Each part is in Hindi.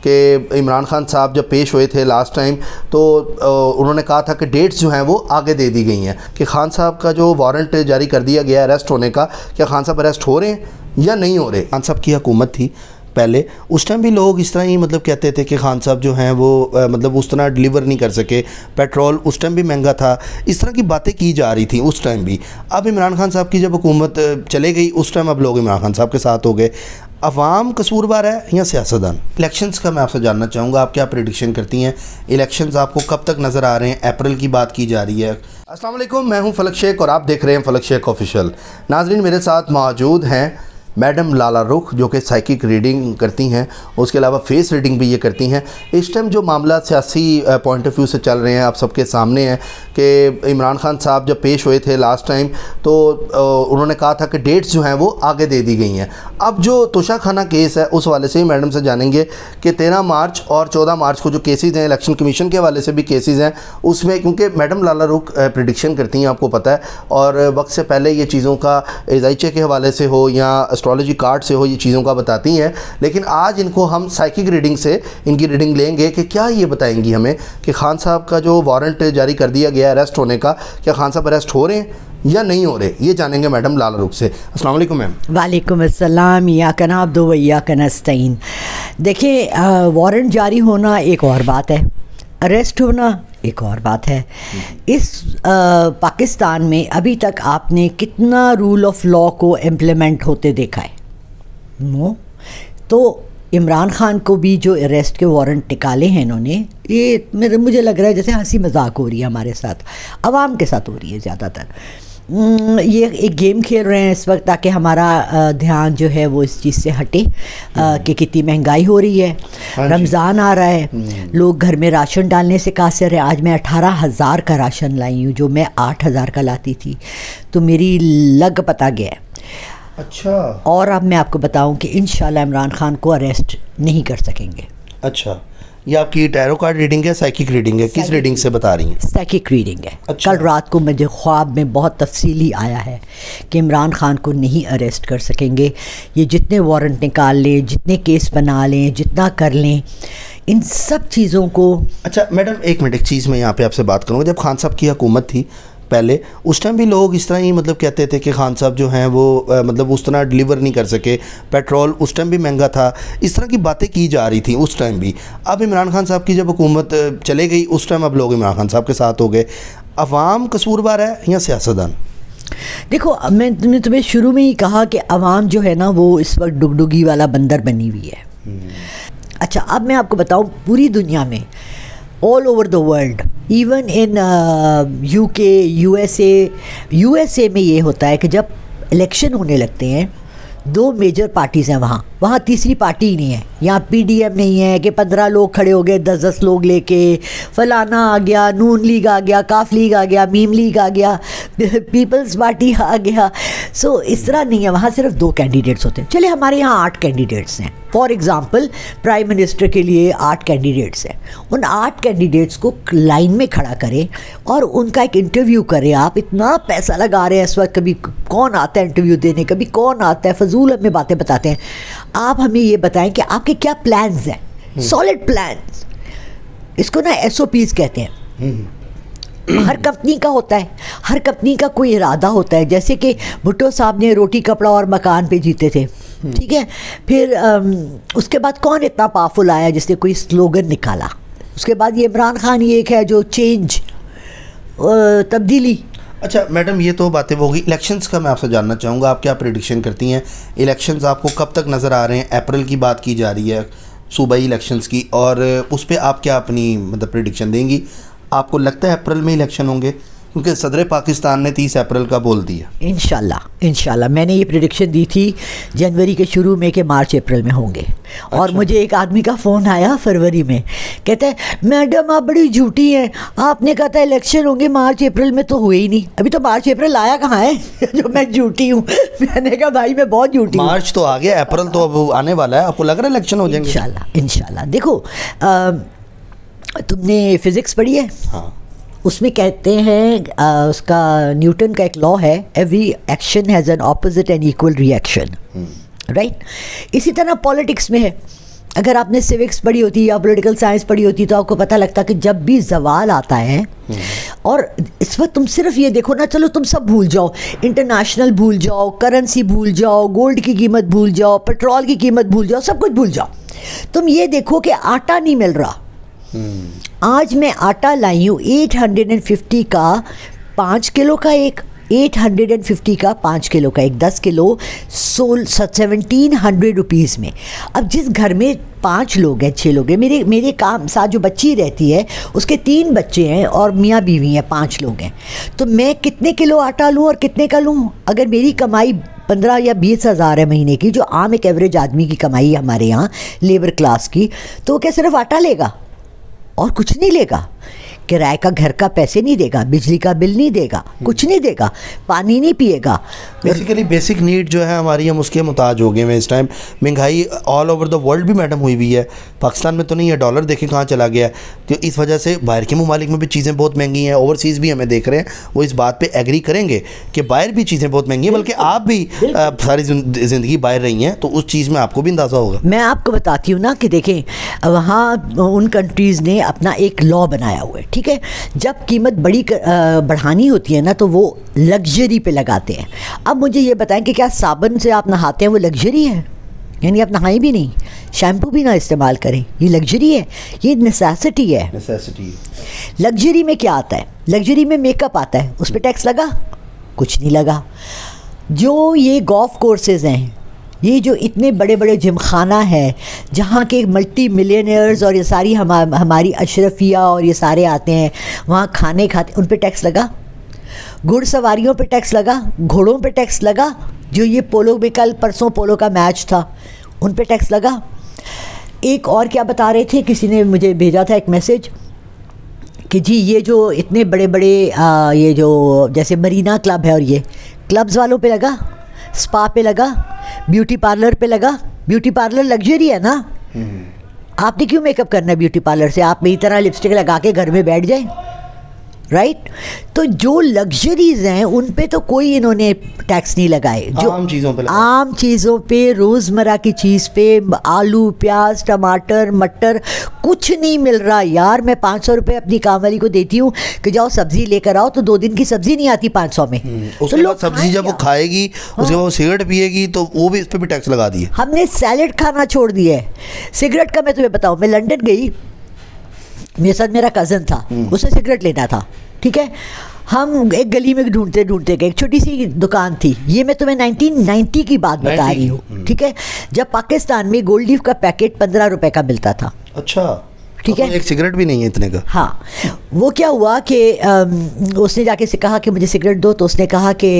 कि इमरान खान साहब जब पेश हुए थे लास्ट टाइम तो उन्होंने कहा था कि डेट्स जो हैं वो आगे दे दी गई हैं कि खान साहब का जो वारंट जारी कर दिया गया अरेस्ट होने का, क्या खान साहब अरेस्ट हो रहे हैं या नहीं हो रहे। खान साहब की हुकूमत थी पहले, उस टाइम भी लोग इस तरह ही मतलब कहते थे कि खान साहब जो हैं वो मतलब उस तरह डिलीवर नहीं कर सके, पेट्रोल उस टाइम भी महंगा था, इस तरह की बातें की जा रही थी उस टाइम भी। अब इमरान खान साहब की जब हुकूमत चले गई उस टाइम अब लोग इमरान खान साहब के साथ हो गए। अवाम कसूरवार है या सियासतदान। इलेक्शंस का मैं आपसे जानना चाहूँगा, आप क्या प्रेडिक्शन करती हैं, इलेक्शंस आपको कब तक नज़र आ रहे हैं? अप्रैल की बात की जा रही है। अस्सलाम वालेकुम, मैं हूँ फलक शेख और आप देख रहे हैं फलक शेख ऑफिशियल। नाजरीन, मेरे साथ मौजूद हैं मैडम लाला रुख जो कि साइकिक रीडिंग करती हैं, उसके अलावा फेस रीडिंग भी ये करती हैं। इस टाइम जो मामला सियासी पॉइंट ऑफ व्यू से चल रहे हैं आप सबके सामने हैं कि इमरान खान साहब जब पेश हुए थे लास्ट टाइम तो उन्होंने कहा था कि डेट्स जो हैं वो आगे दे दी गई हैं। अब जो तोशाखाना केस है उस वाले से ही मैडम से जानेंगे कि 13 मार्च और 14 मार्च को जो केसेस हैं, इलेक्शन कमीशन के हवाले से भी केसेस हैं उसमें, क्योंकि मैडम लाला रुख प्रेडिक्शन करती हैं आपको पता है, और वक्त से पहले ये चीज़ों का एजाइचे के हवाले से हो या एस्ट्रोलॉजी कार्ड से हो ये चीज़ों का बताती हैं। लेकिन आज इनको हम साइकिक रीडिंग से इनकी रीडिंग लेंगे कि क्या ये बताएंगी हमें कि खान साहब का जो वारंट जारी कर दिया गया अरेस्ट होने का, क्या खान साहब अरेस्ट हो रहे हैं या नहीं हो रहे, ये जानेंगे मैडम लाला रुख से। अस्सलाम वालेकुम मैम। वालेकुम अस्सलाम, या कनाब दो वैया कनस्तीन। देखिए, वारंट जारी होना एक और बात है, अरेस्ट होना एक और बात है। इस पाकिस्तान में अभी तक आपने कितना रूल ऑफ लॉ को इम्प्लीमेंट होते देखा है? नो। तो इमरान खान को भी जो अरेस्ट के वारंट निकाले हैं इन्होंने, ये मुझे लग रहा है जैसे हंसी मजाक हो रही है हमारे साथ, आवाम के साथ हो रही है ज़्यादातर। ये एक गेम खेल रहे हैं इस वक्त ताकि हमारा ध्यान जो है वो इस चीज़ से हटे कि कितनी महंगाई हो रही है। रमज़ान आ रहा है, लोग घर में राशन डालने से कासिर है। आज मैं 18,000 का राशन लाई हूँ, जो मैं 8,000 का लाती थी, तो मेरी लग पता गया है। अच्छा। और अब मैं आपको बताऊं कि इंशाल्लाह इमरान खान को अरेस्ट नहीं कर सकेंगे। अच्छा, ये आपकी टैरो कार्ड रीडिंग है, साइकिक रीडिंग है, किस रीडिंग से बता रही हैं? साइकिक रीडिंग है। अच्छा। कल रात को मुझे ख्वाब में बहुत तफसीली आया है कि इमरान खान को नहीं अरेस्ट कर सकेंगे। ये जितने वारंट निकाल लें, जितने केस बना लें, जितना कर लें, इन सब चीज़ों को। अच्छा मैडम, एक मिनट, एक चीज़ मैं यहाँ पे आपसे बात करूँगा। जब खान साहब की हुकूमत थी पहले, उस टाइम भी लोग इस तरह ही मतलब कहते थे कि खान साहब जो हैं वो मतलब उस तरह डिलीवर नहीं कर सके, पेट्रोल उस टाइम भी महंगा था, इस तरह की बातें की जा रही थी उस टाइम भी। अब इमरान खान साहब की जब हुकूमत चले गई उस टाइम अब लोग इमरान खान साहब के साथ हो गए। अवाम कसूरवार है या सियासतदान? देखो, मैंने तुम्हें शुरू में ही कहा कि अवाम जो है ना वो इस वक्त डुगडुगी वाला बंदर बनी हुई है। अच्छा, अब मैं आपको बताऊँ, पूरी दुनिया में all over the world, even in UK, USA में ये होता है कि जब इलेक्शन होने लगते हैं, 2 मेजर पार्टीज़ हैं वहाँ तीसरी पार्टी ही नहीं है। यहाँ PDM नहीं है कि 15 लोग खड़े हो गए 10-10 लोग लेके, फलाना आ गया, नून लीग आ गया, काफ लीग आ गया, मीम लीग आ गया, पीपल्स पार्टी आ गया। सो इस तरह नहीं है, वहाँ सिर्फ 2 कैंडिडेट्स होते हैं। चले, हमारे यहाँ 8 कैंडिडेट्स हैं। फॉर एग्ज़ाम्पल, प्राइम मिनिस्टर के लिए 8 कैंडिडेट्स हैं। उन 8 कैंडिडेट्स को लाइन में खड़ा करें और उनका एक इंटरव्यू करें। आप इतना पैसा लगा रहे हैं इस वक्त, कभी कौन आता है इंटरव्यू देने, कभी कौन आता है, फजूल हमें बातें बताते हैं। आप हमें ये बताएं कि आपके क्या प्लान्स हैं, सॉलिड प्लान्स। इसको ना SOPs कहते हैं। हर कंपनी का होता है, हर कंपनी का कोई इरादा होता है। जैसे कि भुट्टो साहब ने रोटी कपड़ा और मकान पे जीते थे, ठीक है। फिर उसके बाद कौन इतना पावरफुल आया जिसने कोई स्लोगन निकाला? उसके बाद ये इमरान खान ही एक है जो चेंज, तब्दीली। अच्छा मैडम, ये तो बातें होगी। इलेक्शंस का मैं आपसे जानना चाहूँगा, आप क्या प्रेडिक्शन करती हैं? इलेक्शंस आपको कब तक नज़र आ रहे हैं? अप्रैल की बात की जा रही है, सूबाई इलेक्शंस की, और उस पर आप क्या अपनी मतलब प्रेडिक्शन देंगी? आपको लगता है अप्रैल में इलेक्शन होंगे? क्योंकि सदर पाकिस्तान ने 30 अप्रैल का बोल दिया। इंशाल्लाह मैंने ये प्रेडिक्शन दी थी जनवरी के शुरू में कि मार्च अप्रैल में होंगे। अच्छा। और मुझे एक आदमी का फ़ोन आया फरवरी में, कहते हैं मैडम आप बड़ी झूठी हैं, आपने कहा था इलेक्शन होंगे मार्च अप्रैल में, तो हुए ही नहीं। अभी तो मार्च अप्रैल आया कहाँ है जो मैं झूठी हूँ। मैंने कहा भाई मैं बहुत झूठी हूँ। मार्च तो आ गया, अप्रैल तो अब आने वाला है। आपको लग रहा है इलेक्शन हो जाएंगे? इंशाल्लाह। देखो, तुमने फिज़िक्स पढ़ी है? हाँ। उसमें कहते हैं उसका न्यूटन का एक लॉ है, every action has an opposite and equal reaction, right? इसी तरह पॉलिटिक्स में है अगर आपने सिविक्स पढ़ी होती या पॉलिटिकल साइंस पढ़ी होती तो आपको पता लगता कि जब भी जवाल आता है, और इस वक्त तुम सिर्फ ये देखो ना, चलो तुम सब भूल जाओ, इंटरनेशनल भूल जाओ, करेंसी भूल जाओ, गोल्ड की कीमत भूल जाओ, पेट्रोल की कीमत भूल जाओ, सब कुछ भूल जाओ, तुम ये देखो कि आटा नहीं मिल रहा। आज मैं आटा लाई हूँ 850 का 5 किलो का एक, 850 का 5 किलो का एक, 10 किलो 1700 रुपीज़ में। अब जिस घर में 5 लोग हैं, 6 लोग हैं, मेरे काम साथ जो बच्ची रहती है उसके 3 बच्चे हैं और मियाँ बीवी हैं, 5 लोग हैं, तो मैं कितने किलो आटा लूँ और कितने का लूँ? अगर मेरी कमाई 15 या 20 हज़ार है महीने की, जो आम एक एवरेज आदमी की कमाई है हमारे यहाँ लेबर क्लास की, तो वो क्या सिर्फ आटा लेगा और कुछ नहीं लेगा? किराए का घर का पैसे नहीं देगा, बिजली का बिल नहीं देगा, कुछ नहीं देगा, पानी नहीं पिएगा। बेसिकली बेसिक नीड जो है हमारी, हम उसके मुताज हो गए हैं इस टाइम। महंगाई ऑल ओवर द वर्ल्ड भी मैडम हुई हुई है, पाकिस्तान में तो नहीं है, डॉलर देखें कहाँ चला गया है। तो इस वजह से बाहर के ममालिक में भी चीज़ें बहुत महंगी हैं, ओवरसीज़ भी हमें देख रहे हैं, वो इस बात पर एग्री करेंगे कि बाहर भी चीज़ें बहुत महंगी हैं, बल्कि आप भी सारी ज़िंदगी बाहर रही हैं, तो उस चीज़ में आपको भी अंदाज़ा होगा। मैं आपको बताती हूँ ना कि देखें, वहाँ उन कंट्रीज़ ने अपना एक लॉ बनाया हुआ है, ठीक है? जब कीमत बढ़ानी होती है ना, तो वो लग्जरी पे लगाते हैं। अब मुझे ये बताएं कि क्या साबुन से आप नहाते हैं वो लग्जरी है? यानी आप नहाएं भी नहीं, शैम्पू भी ना इस्तेमाल करें, ये लग्जरी है? ये नेसेसिटी है। लग्जरी में क्या आता है? लग्जरी में मेकअप आता है, उस पर टैक्स लगा? कुछ नहीं लगा। जो ये गोल्फ कोर्सेज़ हैं, ये जो इतने बड़े बड़े जिमखाना है जहाँ के मल्टी मिलियनर्स और ये सारी हमारी अशरफिया और ये सारे आते हैं, वहाँ खाने खाते, उन पे टैक्स लगा? घुड़सवारियों पे टैक्स लगा? घोड़ों पे टैक्स लगा? जो ये पोलो में कल परसों पोलो का मैच था, उन पे टैक्स लगा? एक और क्या बता रहे थे, किसी ने मुझे भेजा था एक मैसेज कि जी ये जो इतने बड़े बड़े ये जो जैसे मरीना क्लब है, और ये क्लब्स वालों पे लगा, स्पा पे लगा, ब्यूटी पार्लर पे लगा। ब्यूटी पार्लर लग्जरी है ना? आपने क्यों मेकअप करना है ब्यूटी पार्लर से? आप मेरी तरह लिपस्टिक लगा के घर में बैठ जाएं, राइट? तो जो लग्जरीज हैं उन पे तो कोई इन्होंने टैक्स नहीं लगाए। जो आम चीज़ों पे रोज़मर्रा की चीज़ पे, आलू, प्याज, टमाटर, मटर, कुछ नहीं मिल रहा यार। मैं 500 रुपये अपनी काम वाली को देती हूँ कि जाओ सब्ज़ी लेकर आओ, तो 2 दिन की सब्ज़ी नहीं आती 500 में। उसके बाद सब्ज़ी जब वो खाएगी, उसके बाद वो सिगरेट पिएगी, तो वो भी इस पर भी टैक्स लगा दिए। हमने सैलेड खाना छोड़ दिया है। सिगरेट का मैं तुम्हें बताऊँ, मैं लंदन गई, मेरे साथ मेरा कज़न था, उसे सिगरेट लेना था, ठीक है? हम एक गली में ढूंढते ढूंढते गए, एक छोटी सी दुकान थी। ये मैं तुम्हें 1990 की बात बता रही हूँ, ठीक है? जब पाकिस्तान में गोल्ड लीफ का पैकेट 15 रुपए का मिलता था। अच्छा, ठीक है? एक सिगरेट भी नहीं है इतने का। हाँ, वो क्या हुआ कि उसने जाके से कहा कि मुझे सिगरेट दो, तो उसने कहा कि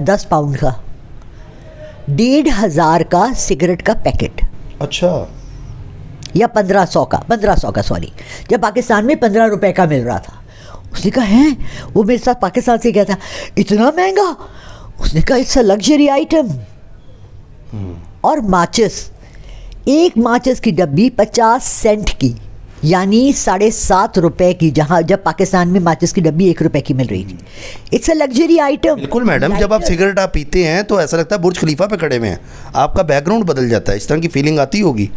10 पाउंड का, 1,500 का सिगरेट का पैकेट। अच्छा, या 1500 का सॉरी, जब पाकिस्तान में 15 रुपए का मिल रहा था। उसने कहा है, वो मेरे साथ पाकिस्तान से गया था, इतना महंगा? उसने कहा इट्स अ लग्जरी आइटम। और माचिस, एक माचिस की डब्बी 50 सेंट की, यानी 7.5 रुपए की, जहाँ जब पाकिस्तान में माचिस की डब्बी 1 रुपए की मिल रही थी। It's a luxury item. बिल्कुल मैडम, जब आप सिगरेट आप पीते हैं तो ऐसा लगता है बुर्ज खलीफा पे खड़े हुए हैं, आपका बैकग्राउंड बदल जाता है, इस तरह की फीलिंग आती होगी।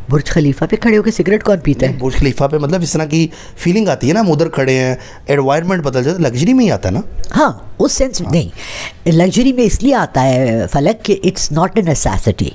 बुर्ज खलीफा पे खड़े होकर सिगरेट कौन पीता है? बुर्ज खलीफा पे मतलब इस तरह की फीलिंग आती है ना, हम उधर खड़े हैं, एनवायरनमेंट बदल जाता है, लग्जरी में ही आता है ना। हाँ, उस सेंस में नहीं, लग्जरी में इसलिए आता है फलक कि इट्स नॉट ए नेसेसिटी,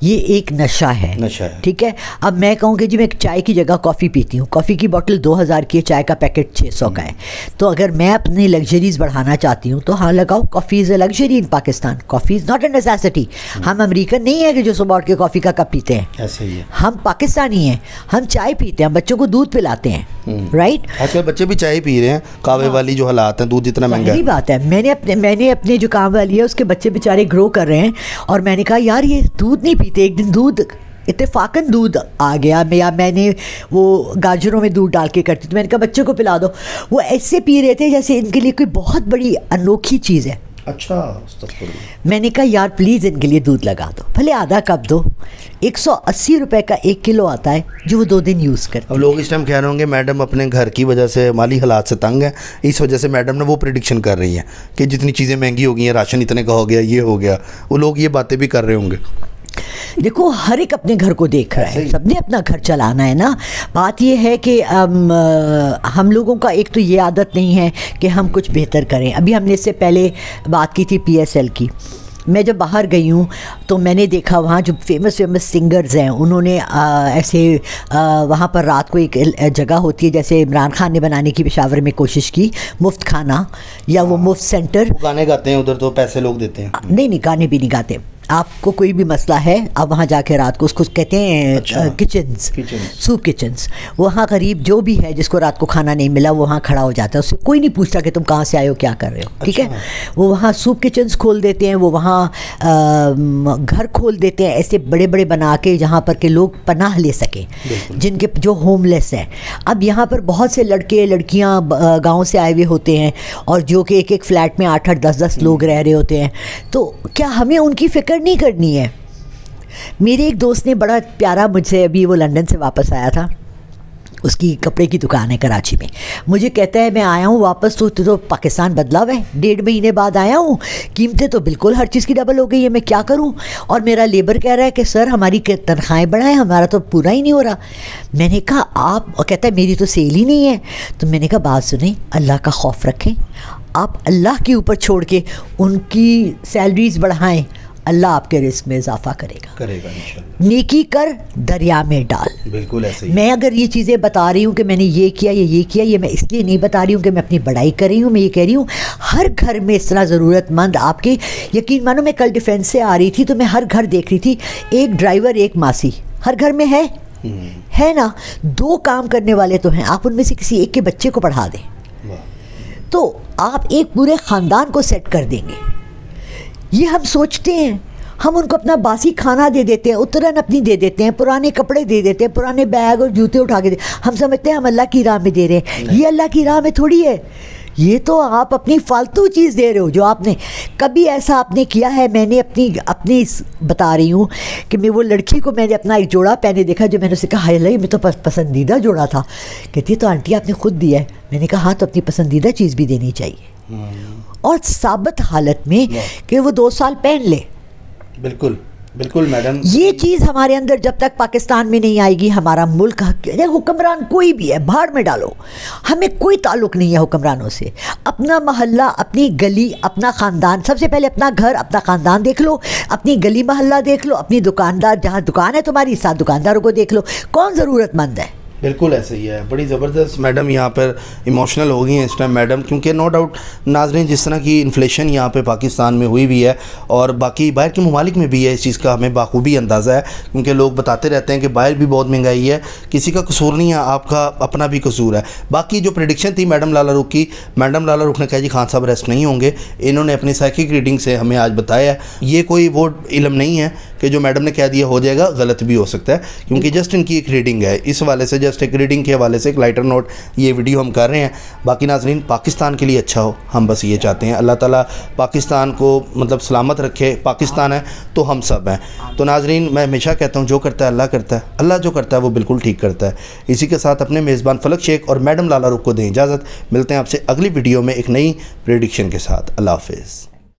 ये एक नशा है, ठीक है? अब मैं कहूँ कि जी मैं चाय की जगह कॉफ़ी पीती हूँ, कॉफ़ी की बोतल 2000 की है, चाय का पैकेट 600 का है, तो अगर मैं अपनी लग्जरीज बढ़ाना चाहती हूँ तो हाँ लगाओ, coffee is a luxury in Pakistan, coffee is not a necessity. हम अमेरिकन नहीं है कि जो सुबह उठ के कॉफ़ी का कप पीते हैं, ऐसे ही है। हम पाकिस्तानी हैं, हम चाय पीते हैं, बच्चों को दूध पिलाते हैं, राइट? आजकल बच्चे भी चाय पी रहे हैं, कावे वाली जो हालात हैं, दूध जितना महंगा है। बात है, मैंने अपने जो काम वाली है उसके बच्चे बेचारे ग्रो कर रहे हैं, और मैंने कहा यार ये दूध नहीं पीते। एक दिन दूध इत्तेफाकन दूध आ गया, मैंने वो गाजरों में दूध डाल के करती, तो मैंने कहा बच्चों को पिला दो। वो ऐसे पी रहे थे जैसे इनके लिए कोई बहुत बड़ी अनोखी चीज़ है। अच्छा, मैंने कहा यार प्लीज़ इनके लिए दूध लगा दो, भले आधा कप दो। 180 रुपए का 1 किलो आता है जो वो 2 दिन यूज़ करते। अब लोग इस टाइम कह रहे होंगे मैडम अपने घर की वजह से, माली हालात से तंग है, इस वजह से मैडम ने वो प्रिडिक्शन कर रही हैं कि जितनी चीज़ें महंगी हो गई हैं, राशन इतने का हो गया, ये हो गया, वो लोग ये बातें भी कर रहे होंगे। देखो हर एक अपने घर को देख रहा है, सबने अपना घर चलाना है ना। बात ये है कि हम लोगों का एक तो ये आदत नहीं है कि हम कुछ बेहतर करें। अभी हमने इससे पहले बात की थी PSL की। मैं जब बाहर गई हूँ तो मैंने देखा वहाँ जो फेमस सिंगर्स हैं उन्होंने ऐसे वहाँ पर रात को एक जगह होती है, जैसे इमरान खान ने बनाने की पेशावर में कोशिश की, मुफ्त खाना या वो मुफ्त सेंटर। गाने गाते हैं उधर तो पैसे लोग देते हैं। नहीं, गाने भी नहीं गाते। आपको कोई भी मसला है आप वहाँ जाके रात को, उसको कहते हैं किचन्स, सूप किचन्स। वहाँ करीब जो भी है जिसको रात को खाना नहीं मिला वो वहाँ खड़ा हो जाता है, उससे कोई नहीं पूछता कि तुम कहाँ से आए हो, क्या कर रहे हो। ठीक है, वो वहाँ सूप किचन्स खोल देते हैं, वो वहाँ घर खोल देते हैं ऐसे बड़े बड़े बना के जहाँ पर के लोग पनाह ले सकें, जिनके जो होमलेस हैं। अब यहाँ पर बहुत से लड़के लड़कियाँ गाँव से आए हुए होते हैं और जो कि एक फ्लैट में 8-8 10-10 लोग रह रहे होते हैं। तो क्या हमें उनकी फ़िक्र नहीं करनी है? मेरे एक दोस्त ने बड़ा प्यारा मुझसे, अभी वो लंदन से वापस आया था, उसकी कपड़े की दुकान है कराची में, मुझे कहता है मैं आया हूँ वापस तो पाकिस्तान बदला हुआ है, 1.5 महीने बाद आया हूँ, कीमतें तो बिल्कुल हर चीज़ की डबल हो गई है, मैं क्या करूँ। और मेरा लेबर कह रहा है कि सर हमारी तनख्वाहें बढ़ाएं, हमारा तो पूरा ही नहीं हो रहा। मैंने कहा आप, और कहता है मेरी तो सेल ही नहीं है। तो मैंने कहा बात सुने, अल्लाह का खौफ रखें, आप अल्लाह के ऊपर छोड़ के उनकी सैलरीज बढ़ाएं, अल्लाह आपके रिस्क में इजाफा करेगा इंशाल्लाह। नेकी कर दरिया में डाल। बिल्कुल ऐसे ही। मैं अगर ये चीज़ें बता रही हूँ कि मैंने ये किया ये किया, ये मैं इसलिए नहीं बता रही हूँ कि मैं अपनी बड़ाई कर रही हूँ। मैं ये कह रही हूँ हर घर में इस तरह ज़रूरतमंद आपके, यकीन मानो मैं कल डिफेंस से आ रही थी तो मैं हर घर देख रही थी, एक ड्राइवर एक मासी हर घर में है ना, 2 काम करने वाले तो हैं, आप उनमें से किसी एक के बच्चे को पढ़ा दें तो आप एक पूरे ख़ानदान को सेट कर देंगे। ये हम सोचते हैं, हम उनको अपना बासी खाना दे देते हैं, उतरन अपनी दे देते हैं, पुराने कपड़े दे देते हैं, पुराने बैग और जूते उठा के हम समझते हैं हम अल्लाह की राह में दे रहे हैं। ये अल्लाह की राह में थोड़ी है, ये तो आप अपनी फालतू चीज़ दे रहे हो। जो आपने कभी ऐसा आपने किया है, मैंने अपनी बता रही हूँ कि मैं वो लड़की को मैंने अपना एक जोड़ा पहने देखा, जो मैंने उसे कहा हाय मैं तो पसंदीदा जोड़ा था, कहती है तो आंटी आपने खुद दिया है। मैंने कहा हाँ, तो अपनी पसंदीदा चीज़ भी देनी चाहिए और साबित हालत में कि वो 2 साल पहन ले। बिल्कुल बिल्कुल मैडम, ये चीज़ हमारे अंदर जब तक पाकिस्तान में नहीं आएगी, हमारा मुल्क, हुक्मरान कोई भी है बाहर में डालो, हमें कोई ताल्लुक़ नहीं है हुक्मरानों से। अपना मोहल्ला, अपनी गली, अपना ख़ानदान, सबसे पहले अपना घर अपना ख़ानदान देख लो, अपनी गली मोहल्ला देख लो, अपनी दुकानदार, जहाँ दुकान है तुम्हारी 7 दुकानदारों को देख लो, कौन ज़रूरतमंद है। बिल्कुल ऐसे ही है। बड़ी ज़बरदस्त मैडम यहाँ पर इमोशनल हो गई हैं इस टाइम मैडम, क्योंकि नो डाउट नाज़रीन जिस तरह की इन्फ्लेशन यहाँ पे पाकिस्तान में हुई भी है और बाकी बाहर के ममालिक में भी है, इस चीज़ का हमें बाखूबी अंदाज़ा है, क्योंकि लोग बताते रहते हैं कि बाहर भी बहुत महंगाई है। किसी का कसूर नहीं है, आपका अपना भी कसूर है। बाकी जो प्रेडिक्शन थी मैडम लाला रुख की, मैडम लाला रुख ने कहा जी खान साहब अरेस्ट नहीं होंगे, इन्होंने अपनी साइकिक रीडिंग से हमें आज बताया है। ये कोई वो इल्म नहीं है कि जो मैडम ने कह दिया हो जाएगा, गलत भी हो सकता है, क्योंकि जस्ट इनकी एक रीडिंग है। इस वाले से जस्ट एक रीडिंग के हवाले से एक लाइटर नोट ये वीडियो हम कर रहे हैं। बाकी नाज़रीन पाकिस्तान के लिए अच्छा हो, हम बस ये चाहते हैं। अल्लाह ताला पाकिस्तान को मतलब सलामत रखे। पाकिस्तान है तो हम सब हैं। तो नाज़रीन मैं हमेशा कहता हूँ जो करता है अल्लाह करता है, अल्लाह जो करता है वो बिल्कुल ठीक करता है। इसी के साथ अपने मेज़बान फलक शेख और मैडम लाला रुख को दें इजाज़त। मिलते हैं आपसे अगली वीडियो में एक नई प्रेडिक्शन के साथ। अल्लाह हाफ़िज़।